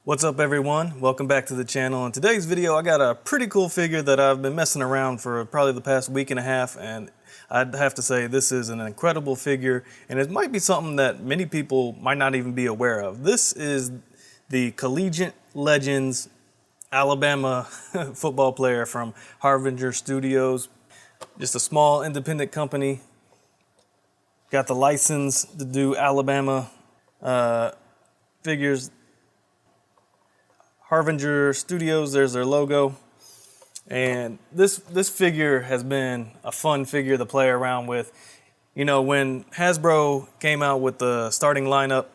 What's up everyone? Welcome back to the channel. In today's video I got a pretty cool figure that I've been messing around for probably the past week and a half, and I'd have to say this is an incredible figure, and it might be something that many people might not even be aware of. This is the Collegiate Legends Alabama football player from Harvinger Studios. Just a small independent company. Got the license to do Alabama figures. Harvinger Studios, there's their logo. And this figure has been a fun figure to play around with. You know, when Hasbro came out with the starting lineup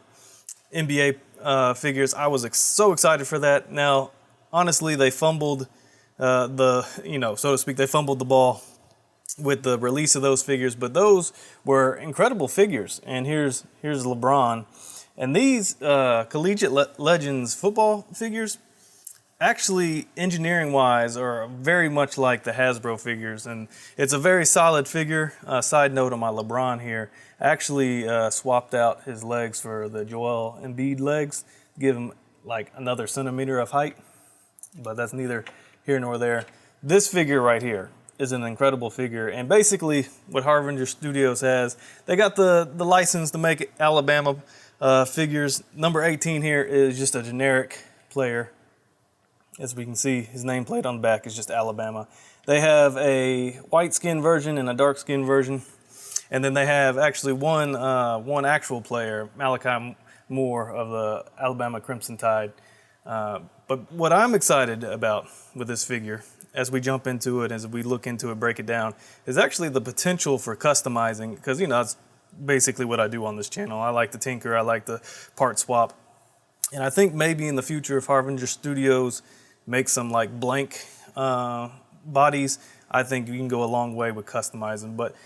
NBA figures, I was so excited for that. Now, honestly, they fumbled so to speak, they fumbled the ball with the release of those figures, but those were incredible figures. And here's LeBron. And these Collegiate Legends football figures, actually engineering-wise, are very much like the Hasbro figures. And it's a very solid figure. Side note on my LeBron here, I actually swapped out his legs for the Joel Embiid legs, give him like another centimeter of height. But that's neither here nor there. This figure right here is an incredible figure. And basically what Harvinger Studios has, they got the license to make Alabama figures. Number 18 here is just a generic player. As we can see, his nameplate on the back is just Alabama. They have a white skin version and a dark skin version. And then they have actually one actual player, Malachi Moore of the Alabama Crimson Tide. But what I'm excited about with this figure, as we jump into it, as we look into it, break it down, is actually the potential for customizing, because, you know, it's basically what I do on this channel. I like to tinker, I like to part swap. And I think maybe in the future, if Harvinger Studios make some like blank bodies, I think you can go a long way with customizing. But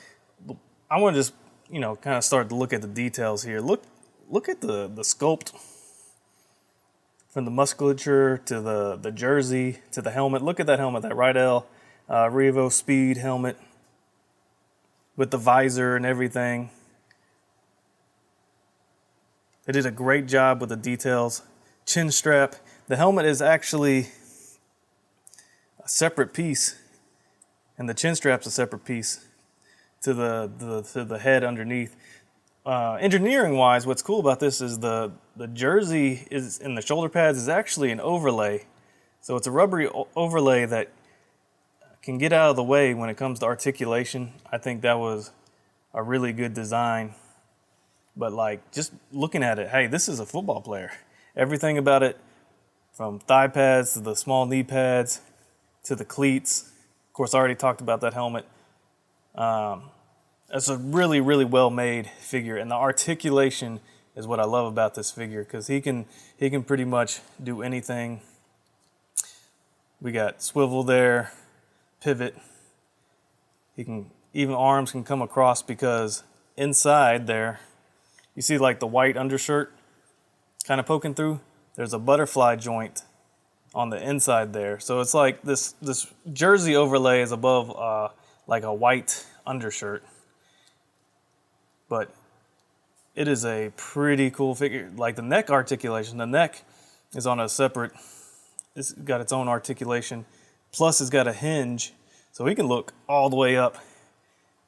I want to just, you know, kind of start to look at the details here. Look at the sculpt, from the musculature to the jersey to the helmet. Look at that helmet, that Rydell Revo Speed helmet with the visor and everything. They did a great job with the details. Chin strap. The helmet is actually a separate piece, and the chin strap's a separate piece to the head underneath. Engineering-wise, what's cool about this is the jersey is in the shoulder pads is actually an overlay. So it's a rubbery overlay that can get out of the way when it comes to articulation. I think that was a really good design. But like, just looking at it, hey, this is a football player. Everything about it, from thigh pads to the small knee pads to the cleats. Of course, I already talked about that helmet. It's a really, really well-made figure, and the articulation is what I love about this figure, because he can pretty much do anything. We got swivel there, pivot. Even arms can come across, because inside there, you see like the white undershirt kind of poking through? There's a butterfly joint on the inside there. So it's like this jersey overlay is above like a white undershirt. But it is a pretty cool figure. Like the neck articulation, the neck is on a separate, it's got its own articulation. Plus it's got a hinge, so he can look all the way up.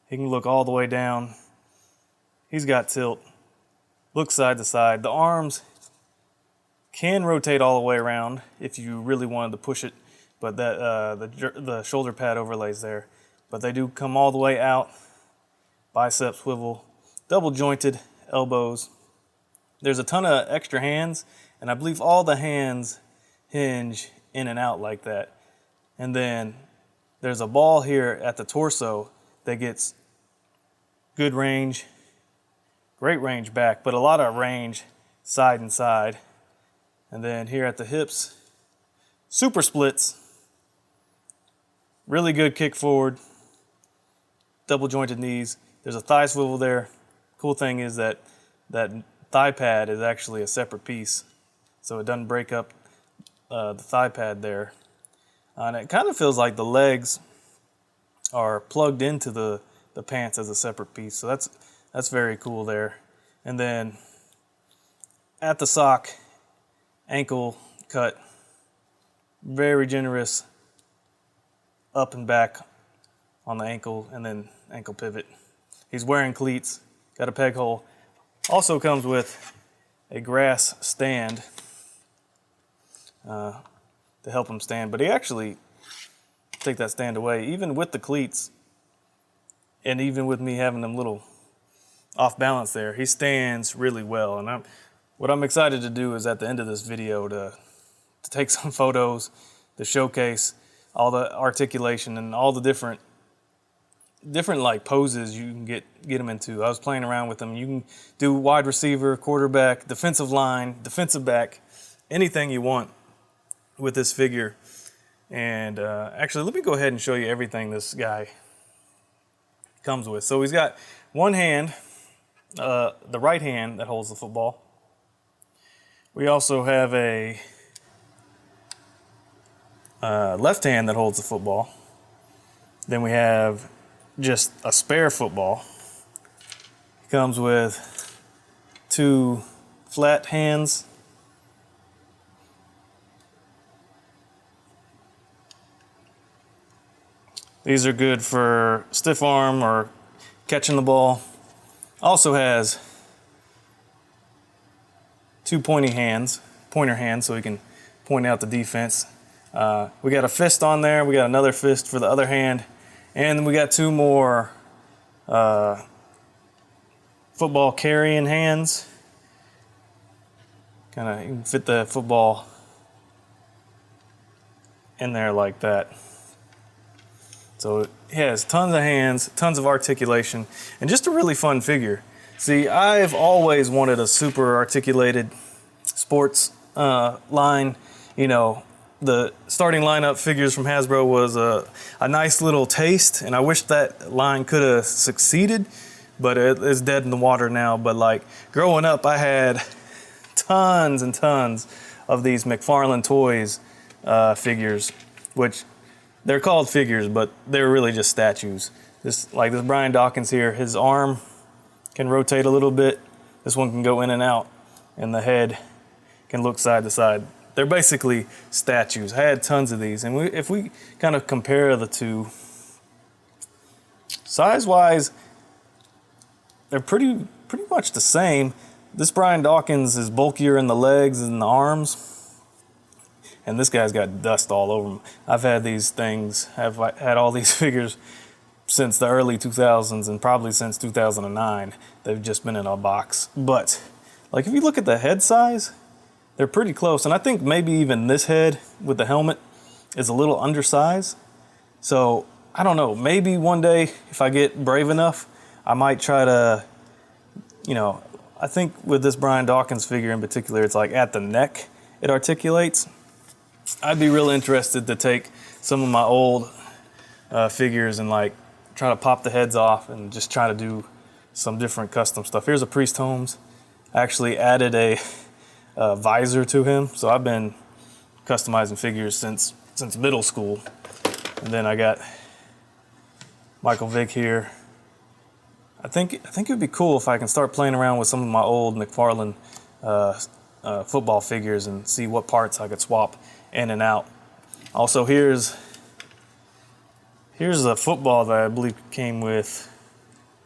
He can look all the way down. He's got tilt. Look side to side. The arms can rotate all the way around if you really wanted to push it, but that the shoulder pad overlays there. But they do come all the way out. Bicep swivel, double jointed elbows. There's a ton of extra hands, and I believe all the hands hinge in and out like that. And then there's a ball here at the torso that gets good range. Great range back, but a lot of range side and side. And then here at the hips, super splits. Really good kick forward. Double jointed knees. There's a thigh swivel there. Cool thing is that thigh pad is actually a separate piece, so it doesn't break up the thigh pad there. And it kind of feels like the legs are plugged into the pants as a separate piece. So that's very cool there. And then at the sock, ankle cut, very generous up and back on the ankle, and then ankle pivot. He's wearing cleats, got a peg hole. Also comes with a grass stand to help him stand, but he actually take that stand away, even with the cleats, and even with me having them little off balance there, he stands really well. And what I'm excited to do is at the end of this video to take some photos to showcase all the articulation and all the different like poses you can get him into. I was playing around with him. You can do wide receiver, quarterback, defensive line, defensive back, anything you want with this figure. And actually, let me go ahead and show you everything this guy comes with. So he's got one hand, the right hand that holds the football. We also have a left hand that holds the football. Then we have just a spare football. It comes with two flat hands. These are good for stiff arm or catching the ball. Also has two pointer hands, so he can point out the defense. We got a fist on there. We got another fist for the other hand. And then we got two more football carrying hands. Kind of, you can fit the football in there like that. So he has tons of hands, tons of articulation, and just a really fun figure. See, I've always wanted a super articulated sports line. You know, the starting lineup figures from Hasbro was a nice little taste, and I wish that line could have succeeded, but it's dead in the water now. But like growing up, I had tons and tons of these Mcfarlane Toys figures, which they're called figures, but they're really just statues. This Brian Dawkins here, his arm can rotate a little bit. This one can go in and out, and the head can look side to side. They're basically statues. I had tons of these, and if we kind of compare the two, size-wise, they're pretty much the same. This Brian Dawkins is bulkier in the legs and the arms, and this guy's got dust all over him. I've had these things, I've had all these figures since the early 2000s and probably since 2009. They've just been in a box. But like if you look at the head size, they're pretty close. And I think maybe even this head with the helmet is a little undersized. So I don't know, maybe one day if I get brave enough, I might try to, I think with this Brian Dawkins figure in particular, it's like at the neck it articulates. I'd be real interested to take some of my old figures and like try to pop the heads off and just try to do some different custom stuff. Here's a Priest Holmes. I actually added a visor to him, so I've been customizing figures since middle school. And then I got Michael Vick here. I think it would be cool if I can start playing around with some of my old Mcfarlane football figures and see what parts I could swap in and out. Also, here's a football that I believe came with,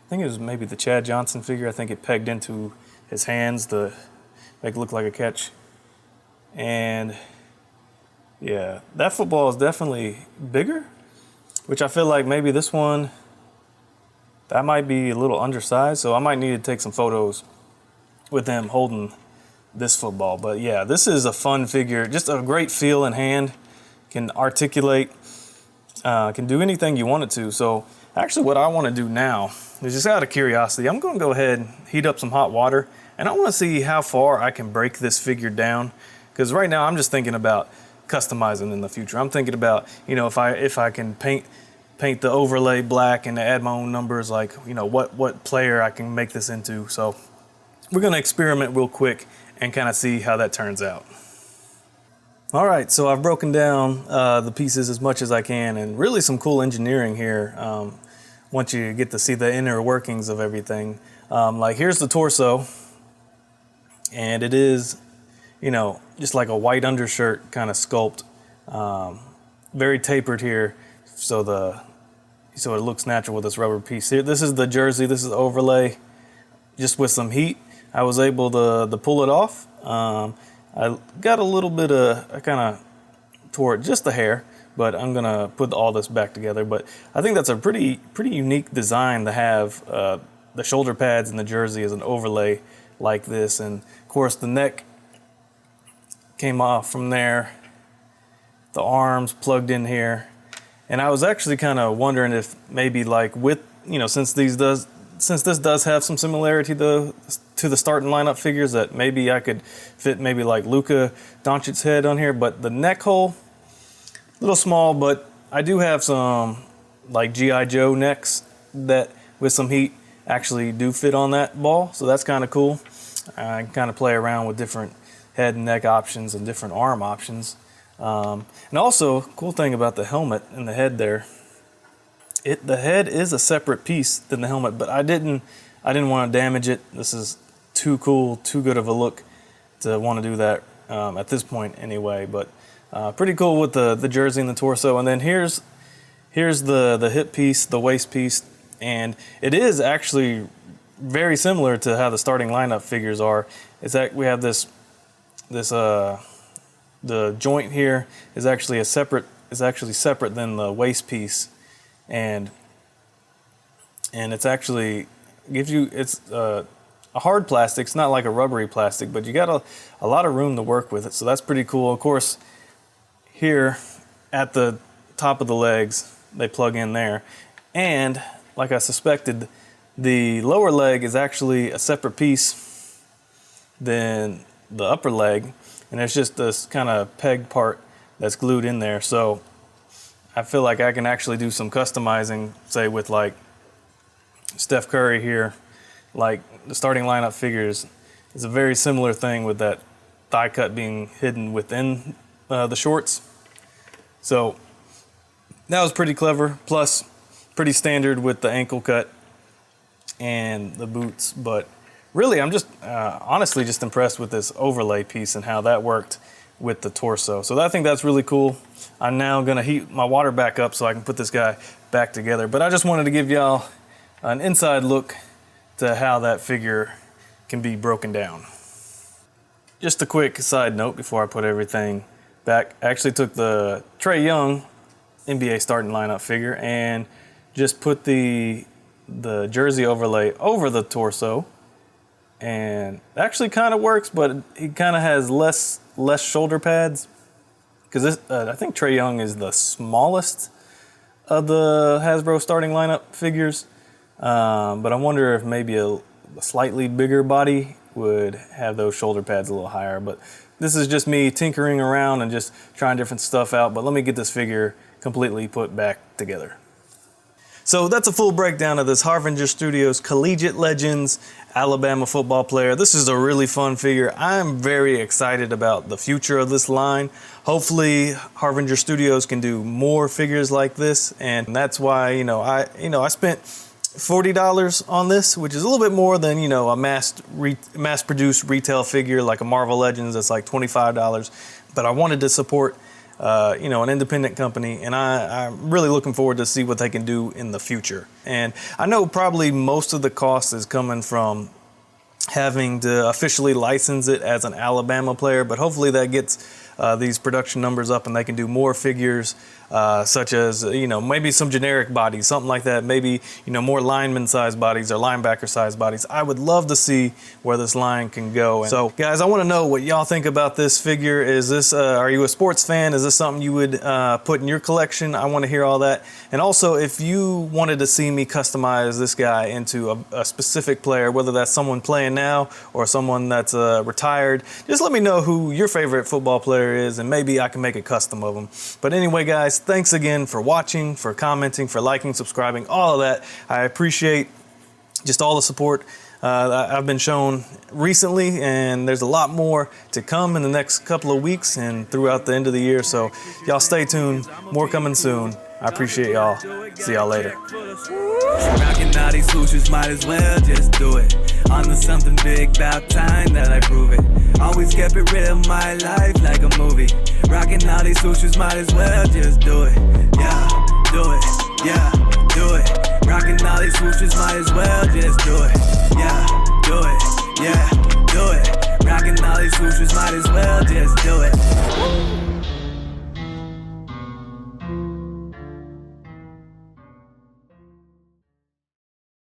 I think it was maybe the Chad Johnson figure. I think it pegged into his hands to make it look like a catch. And yeah, that football is definitely bigger, which I feel like maybe this one, that might be a little undersized. So I might need to take some photos with them holding this football. But yeah, this is a fun figure, just a great feel in hand, can articulate, can do anything you want it to. So actually what I want to do now is, just out of curiosity, I'm going to go ahead and heat up some hot water, and I want to see how far I can break this figure down, because right now I'm just thinking about customizing in the future. I'm thinking about, if I can paint the overlay black and add my own numbers, like, what player I can make this into. So we're going to experiment real quick and kind of see how that turns out. All right, so I've broken down the pieces as much as I can, and really some cool engineering here once you get to see the inner workings of everything. Like here's the torso, and it is, just like a white undershirt kind of sculpt. Very tapered here, so it looks natural with this rubber piece here. This is the jersey. This is overlay. Just with some heat, I was able to pull it off. I got a little bit I kind of tore it just a hair, but I'm gonna put all this back together. But I think that's a pretty unique design to have the shoulder pads and the jersey as an overlay like this. And of course the neck came off from there, the arms plugged in here. And I was actually kind of wondering if maybe like with, since this does have some similarity to the starting lineup figures, that maybe I could fit maybe like Luka Doncic's head on here. But the neck hole, a little small, but I do have some like G.I. Joe necks that with some heat actually do fit on that ball. So that's kind of cool. I can kind of play around with different head and neck options and different arm options. And also, cool thing about the helmet and the head there, the head is a separate piece than the helmet, but I didn't want to damage it. This is too cool, too good of a look to want to do that at this point anyway. But pretty cool with the jersey and the torso. And then here's the hip piece, the waist piece, and it is actually very similar to how the starting lineup figures are. It's that we have this the joint here is actually separate than the waist piece, and it's actually gives you, it's a hard plastic. It's not like a rubbery plastic, but you got a lot of room to work with it, so that's pretty cool. Of course, here at the top of the legs, they plug in there, and like I suspected, the lower leg is actually a separate piece than the upper leg, and it's just this kind of peg part that's glued in there. So I feel like I can actually do some customizing, say with like Steph Curry here. Like the starting lineup figures is a very similar thing with that thigh cut being hidden within the shorts. So that was pretty clever, plus pretty standard with the ankle cut and the boots. But really, I'm just honestly just impressed with this overlay piece and how that worked with the torso. So I think that's really cool. I'm now gonna heat my water back up so I can put this guy back together. But I just wanted to give y'all an inside look to how that figure can be broken down. Just a quick side note before I put everything back. I actually took the Trae Young NBA starting lineup figure and just put the jersey overlay over the torso, and it actually kind of works, but it kind of has less shoulder pads, because I think Trae Young is the smallest of the Hasbro starting lineup figures, but I wonder if maybe a slightly bigger body would have those shoulder pads a little higher. But this is just me tinkering around and just trying different stuff out. But let me get this figure completely put back together. So that's a full breakdown of this Harvinger Studios Collegiate Legends Alabama Football player. This is a really fun figure. I'm very excited about the future of this line. Hopefully Harvinger Studios can do more figures like this, and that's why I spent $40 on this, which is a little bit more than a mass-produced retail figure like a Marvel Legends that's like $25. But I wanted to support an independent company, and I'm really looking forward to see what they can do in the future. And I know probably most of the cost is coming from having to officially license it as an Alabama player, but hopefully that gets these production numbers up and they can do more figures, such as maybe some generic bodies, something like that, maybe more lineman size bodies or linebacker size bodies. I would love to see where this line can go. And so guys, I want to know what y'all think about this figure. Is this are you a sports fan? Is this something you would put in your collection? I want to hear all that. And also, if you wanted to see me customize this guy into a specific player, whether that's someone playing now or someone that's retired, just let me know who your favorite football player is, and maybe I can make a custom of them. But anyway, guys, thanks again for watching, for commenting, for liking, subscribing, all of that. I appreciate just all the support I've been shown recently, and there's a lot more to come in the next couple of weeks and throughout the end of the year. So y'all stay tuned. More coming soon. I appreciate y'all. See y'all later. Rocking all these swooshes, might as well just do it. On to something big, about time that I prove it. Always kept it real, my life like a movie. Rocking all these swooshes, might as well just do it. Yeah, do it. Yeah, do it. Rocking all these swooshes, might as well just do it. Yeah, do it. Yeah, do it. Rocking all these swooshes, might as well just do it.